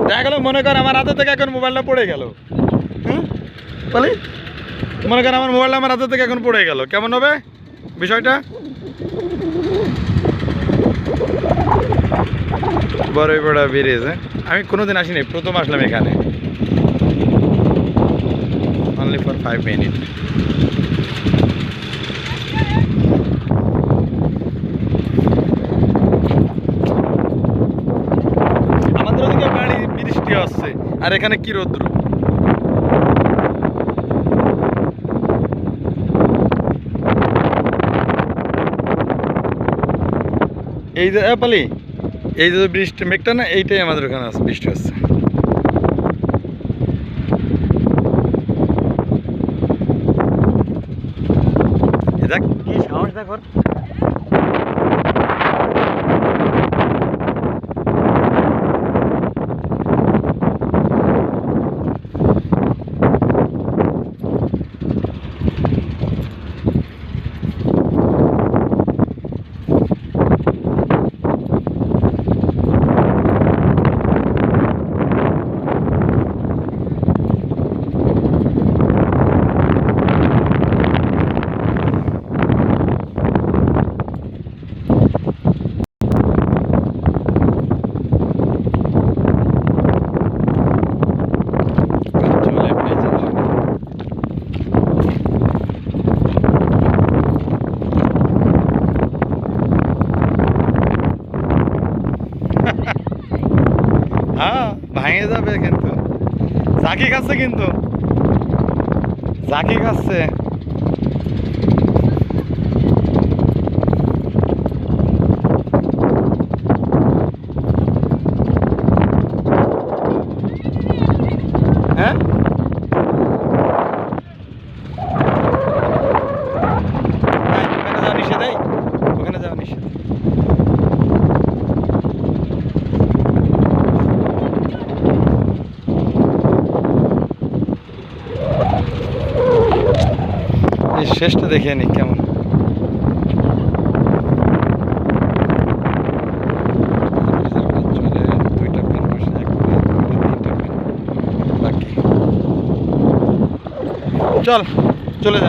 দেখা গেল মনে কর আমার হাতে থেকে এখন মোবাইলটা পড়ে গেল, হুম বলি, মনে কর আমার মোবাইলটা আমার হাতে থেকে এখন পড়ে গেল, কেমন হবে বিষয়টা? বড়ইপাড়া ব্রিজ, আমি কোনোদিন আসিনি, প্রথম আসলাম এখানে, অনলি ফর 5 মিনিট। আমাদের ওদিকে বাড়ি বৃষ্টি আসছে, আর এখানে কি রৌদ্র। এই যে পালি, এই যে বৃষ্টি মেঘটা না, এইটাই আমাদের ওখানে আছে, বৃষ্টি হচ্ছে। দেখ কি সাহস দেখ ওর। হ্যাঁ ভাঙে যাবে কিন্তু, ঝাঁকি খাচ্ছে কিন্তু, ঝাঁকি খাচ্ছে। হ্যাঁ ওখানে যাওয়া নিষেধ, ওখানে যাওয়া নিষেধ। এই শেষটা দেখে নি কেমন। চল চলে যা।